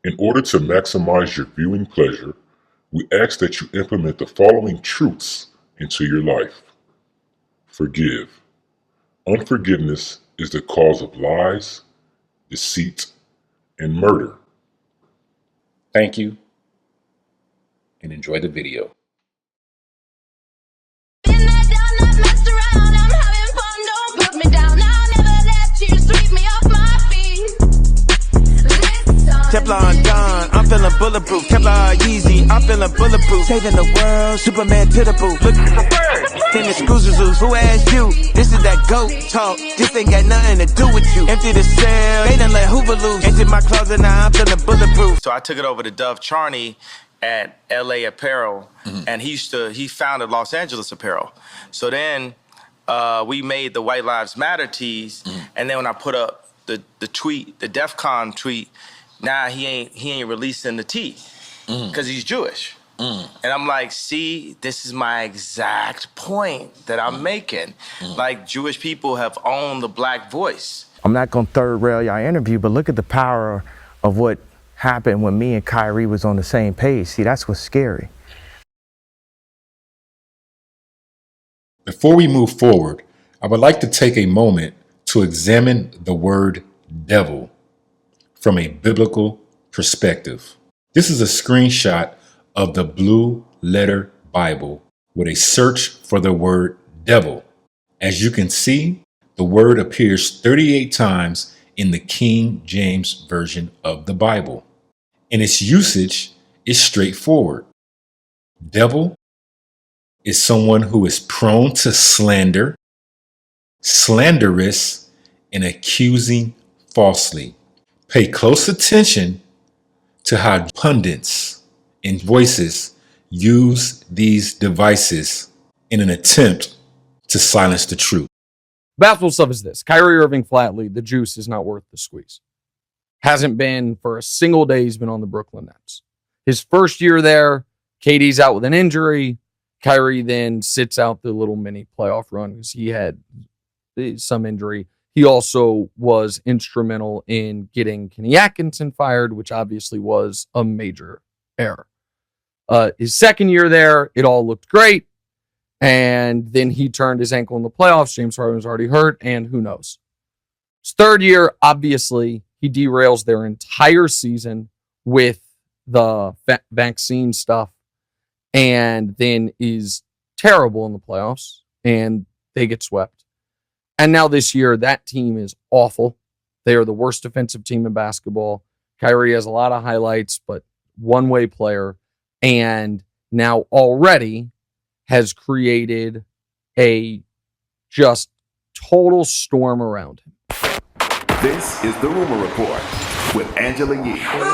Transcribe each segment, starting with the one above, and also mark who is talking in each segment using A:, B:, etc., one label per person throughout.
A: In order to maximize your viewing pleasure, we ask that you implement the following truths into your life. Forgive. Unforgiveness is the cause of lies, deceit, and murder.
B: Thank you, and enjoy the video.
C: Teflon Don, I'm feeling bulletproof. Kevlar Yeezy, I'm feeling bulletproof. Saving the world, Superman to the booth. Look at the bird. Finish Scoozazoos, who asked you? This is that goat talk. This ain't got nothing to do with you. Empty the cell, they done let Hoover loose. Empty my closet, now I'm feeling bulletproof.
D: So I took it over to Dove Charney at LA Apparel, and he founded Los Angeles Apparel. So then we made the White Lives Matter tees, and then when I put up the tweet, the DEF CON tweet, now he ain't releasing the tee because he's Jewish. And I'm like, see, this is my exact point that I'm making. Like, Jewish people have owned the black voice.
E: I'm not gonna third rail your interview, but look at the power of what happened when me and Kyrie was on the same page. See, that's what's scary.
B: Before we move forward, I would like to take a moment to examine the word devil from a biblical perspective. This is a screenshot of the Blue Letter Bible with a search for the word devil. As you can see, the word appears 38 times in the King James Version of the Bible, and its usage is straightforward. Devil is someone who is prone to slander, slanderous, and accusing falsely. Pay close attention to how pundits and voices use these devices in an attempt to silence the truth.
F: Basketball stuff is this. Kyrie Irving flatly, the juice is not worth the squeeze. Hasn't been for a single day he's been on the Brooklyn Nets. His first year there, KD's out with an injury. Kyrie then sits out the little mini playoff run because he had some injury. He also was instrumental in getting Kenny Atkinson fired, which obviously was a major error. His second year there, it all looked great. And then he turned his ankle in the playoffs. James Harden was already hurt, and who knows. His third year, obviously, he derails their entire season with the vaccine stuff and then is terrible in the playoffs, and they get swept. And now this year, that team is awful. They are the worst defensive team in basketball. Kyrie has a lot of highlights, but one-way player. And now already has created a just total storm around him.
G: This is the Rumor Report with Angela Yee on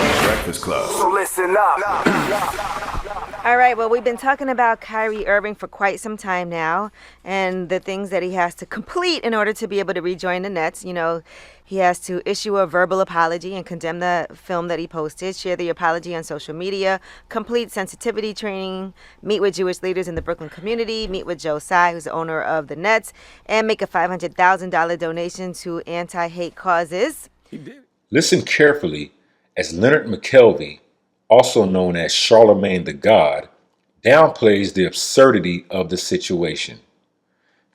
G: The Breakfast Club.
C: So listen up.
H: All right, well, we've been talking about Kyrie Irving for quite some time now and the things that he has to complete in order to be able to rejoin the Nets. You know, he has to issue a verbal apology and condemn the film that he posted, share the apology on social media, complete sensitivity training, meet with Jewish leaders in the Brooklyn community, meet with Joe Tsai, who's the owner of the Nets, and make a $500,000 donation to anti-hate causes.
B: Listen carefully as Leonard McKelvey, also known as Charlemagne the God, downplays the absurdity of the situation.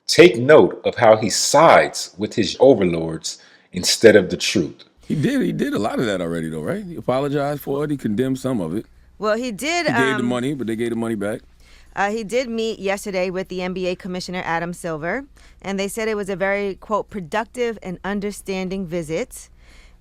B: Take note of how he sides with his overlords instead of the truth.
I: He did a lot of that already, though, right? He apologized for it. He condemned some of it.
H: Well, he did.
I: He gave the money, but they gave the money back.
H: He did meet yesterday with the NBA Commissioner Adam Silver, and they said it was a very, quote, productive and understanding visit.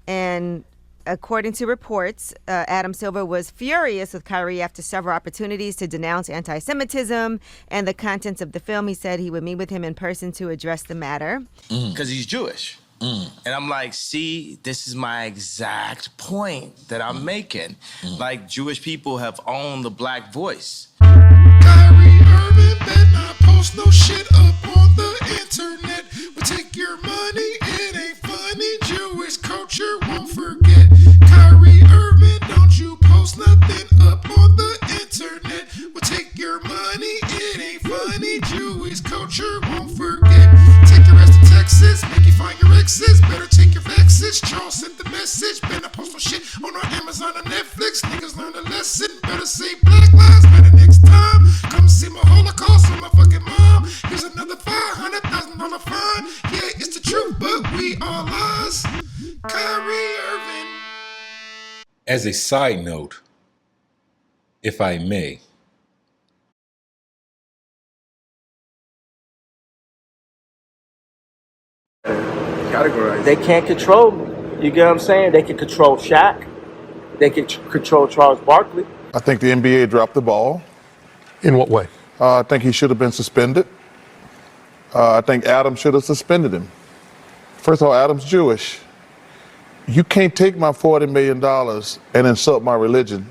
H: And according to reports, Adam Silver was furious with Kyrie after several opportunities to denounce anti-Semitism and the contents of the film. He said he would meet with him in person to address the matter.
D: Because he's Jewish. And I'm like, see, this is my exact point that I'm making. Like, Jewish people have owned the black voice.
J: Kyrie Irving better not post no shit up on the internet. But take your money, it ain't funny. Jewish culture won't forget. Kyrie Irving, don't you post nothing up on the internet. Well, take your money, it ain't funny. Jewish culture won't forget. Take your ass to Texas, make you find your exes. Better take your vexes. Charles sent the message. Better post no shit on our Amazon or Netflix. Niggas learn a lesson. Better say Black Lives Matter next time. Come see my Holocaust on my fucking mom. Here's another $500,000 fine. Yeah, it's the truth, but we all lies. Kyrie Irving.
B: As a side note, if I may,
K: They can't control me. You get what I'm saying? They can control Shaq. They can control Charles Barkley.
L: I think the NBA dropped the ball.
M: In what way?
L: I think he should have been suspended. I think Adam should have suspended him. First of all, Adam's Jewish. You can't take my $40 million and insult my religion.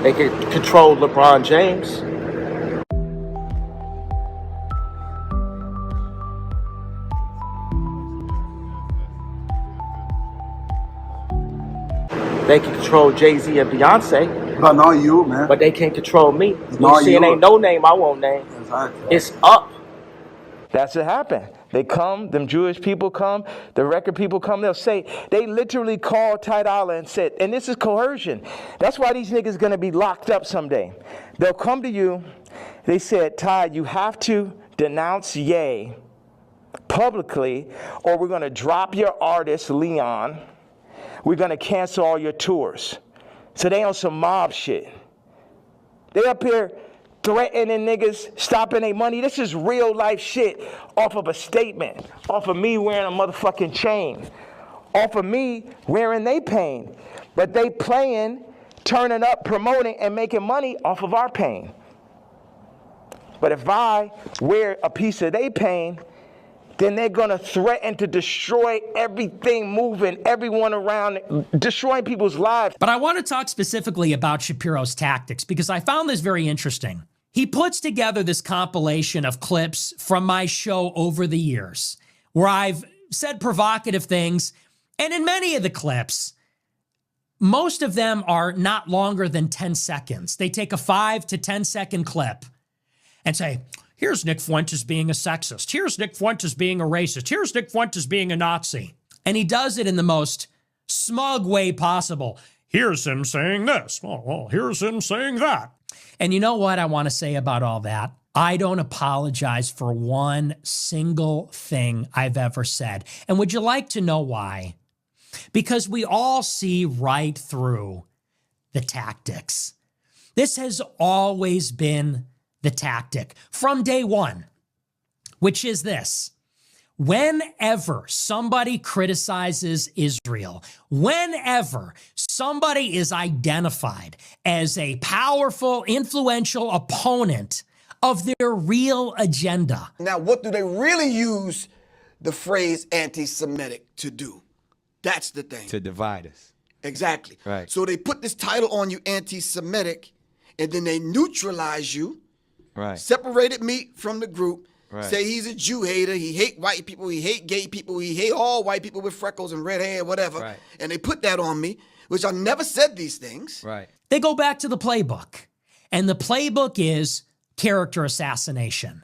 K: They can control LeBron James. They can control Jay-Z and Beyonce.
N: But not you, man.
K: But they can't control me.
N: Not
K: You see, it
N: you.
K: ain't no name I won't name.
N: Exactly.
K: It's up.
E: That's what happened. They come, them Jewish people come, the record people come, they'll say, they literally called Ty Dolla and said, and this is coercion. That's why these niggas gonna be locked up someday. They'll come to you, they said, Ty, you have to denounce Ye publicly, or we're gonna drop your artist, Leon. We're gonna cancel all your tours. So they on some mob shit. They up here threatening niggas, stopping their money. This is real life shit off of a statement, off of me wearing a motherfucking chain, off of me wearing they pain. But they playing, turning up, promoting, and making money off of our pain. But if I wear a piece of they pain, then they're gonna threaten to destroy everything moving, everyone around, destroying people's lives.
O: But I want to talk specifically about Shapiro's tactics because I found this very interesting. He puts together this compilation of clips from my show over the years where I've said provocative things, and in many of the clips, most of them are not longer than 10 seconds. They take a 5 to 10 second clip and say, here's Nick Fuentes being a sexist. Here's Nick Fuentes being a racist. Here's Nick Fuentes being a Nazi. And he does it in the most smug way possible. Here's him saying this. Well, here's him saying that. And you know what I want to say about all that? I don't apologize for one single thing I've ever said. And would you like to know why? Because we all see right through the tactics. This has always been the tactic from day one, which is this. Whenever somebody criticizes Israel, whenever somebody is identified as a powerful, influential opponent of their real agenda.
P: Now, what do they really use the phrase anti-Semitic to do? That's the thing.
Q: To divide us.
P: Exactly.
Q: Right.
P: So they put this title on you, anti-Semitic, and then they neutralize you,
Q: right.
P: Separated me from the group,
Q: right.
P: Say he's a Jew hater, he hate white people, he hate gay people, he hate all white people with freckles and red hair, whatever.
Q: Right.
P: And they put that on me, which I never said these things.
Q: Right.
O: They go back to the playbook, and the playbook is character assassination.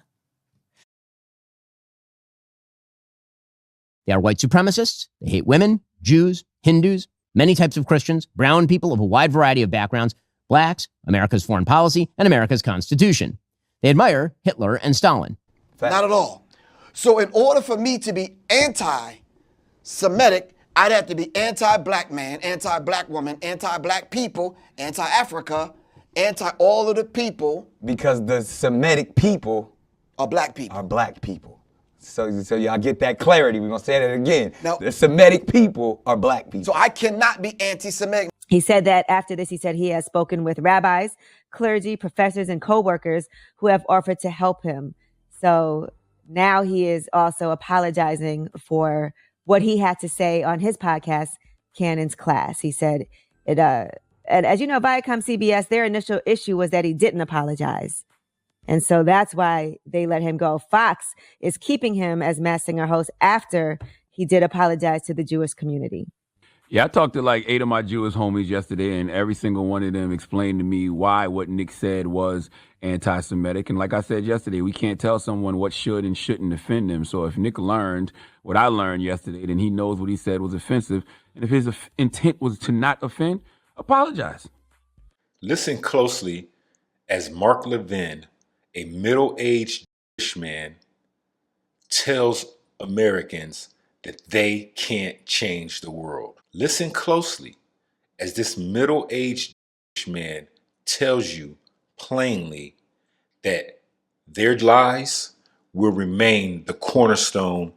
R: They are white supremacists. They hate women, Jews, Hindus, many types of Christians, brown people of a wide variety of backgrounds, blacks, America's foreign policy, and America's Constitution. They admire Hitler and Stalin.
P: Not at all. So in order for me to be anti-Semitic, I'd have to be anti-black man, anti-black woman, anti-black people, anti-Africa, anti-all of the people.
Q: Because the Semitic people
P: are black people.
Q: Are black people. So y'all get that clarity. We're going to say that again.
P: Now,
Q: the Semitic people are black people.
P: So I cannot be anti-Semitic.
H: He said that after this, he said he has spoken with rabbis, clergy, professors, and co-workers who have offered to help him. So now he is also apologizing for what he had to say on his podcast, Cannon's Class. He said, and as you know, Viacom CBS, their initial issue was that he didn't apologize. And so that's why they let him go. Fox is keeping him as Masked Singer host after he did apologize to the Jewish community.
I: Yeah, I talked to like 8 of my Jewish homies yesterday, and every single one of them explained to me why what Nick said was anti-Semitic. And like I said yesterday, we can't tell someone what should and shouldn't offend them. So if Nick learned what I learned yesterday, then he knows what he said was offensive. And if his intent was to not offend, apologize.
B: Listen closely as Mark Levin, a middle-aged Jewish man, tells Americans that they can't change the world. Listen closely as this middle-aged Jewish man tells you plainly that their lies will remain the cornerstone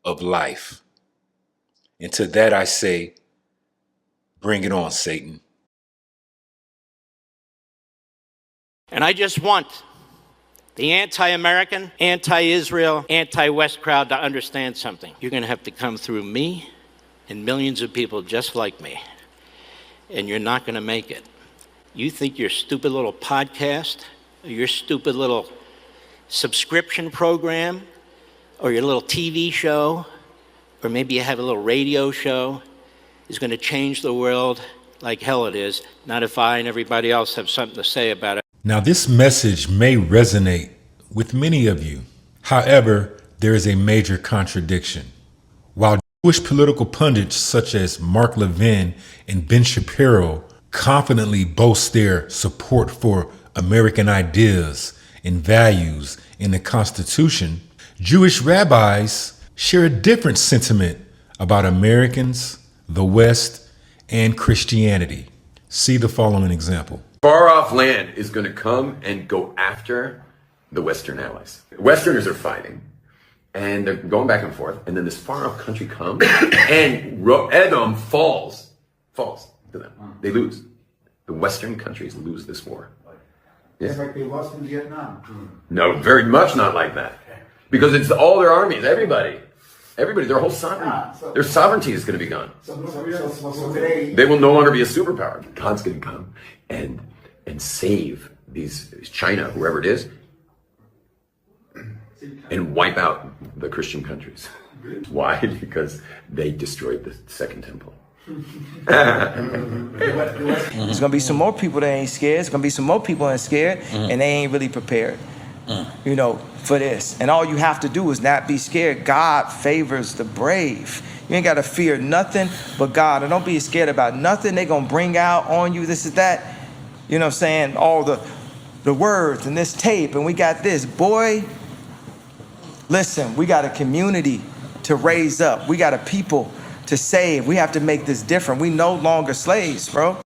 B: of life. And to that I say, bring it on, Satan.
M: And I just want the anti-American, anti-Israel, anti-West crowd to understand something. You're going to have to come through me and millions of people just like me, and you're not going to make it. You think your stupid little podcast, or your stupid little subscription program, or your little TV show, or maybe you have a little radio show, is going to change the world like hell it is, not if I and everybody else have something to say about it.
B: Now, this message may resonate with many of you. However, there is a major contradiction. While Jewish political pundits such as Mark Levin and Ben Shapiro confidently boast their support for American ideas and values in the Constitution, Jewish rabbis share a different sentiment about Americans, the West, and Christianity. See the following example.
N: Far-off land is going to come and go after the Western allies. Westerners are fighting, and they're going back and forth, and then this far-off country comes, and Edom falls to them. They lose. The Western countries lose this war.
S: It's like they lost in Vietnam.
N: No, very much not like that. Because it's all their armies, everybody, their whole sovereignty. Their sovereignty is going to be gone.
S: So today,
N: They will no longer be a superpower. God's going to come and save these China, whoever it is, and wipe out the Christian countries. Why? Because they destroyed the Second Temple.
K: There's gonna be some more people that ain't scared. There's gonna be some more people that ain't scared, and they ain't really prepared, for this. And all you have to do is not be scared. God favors the brave. You ain't gotta fear nothing but God. And don't be scared about nothing they gonna bring out on you. This is that. You know what I'm saying? All the words and this tape, and we got this. Boy, listen, we got a community to raise up. We got a people to save. We have to make this different. We no longer slaves, bro.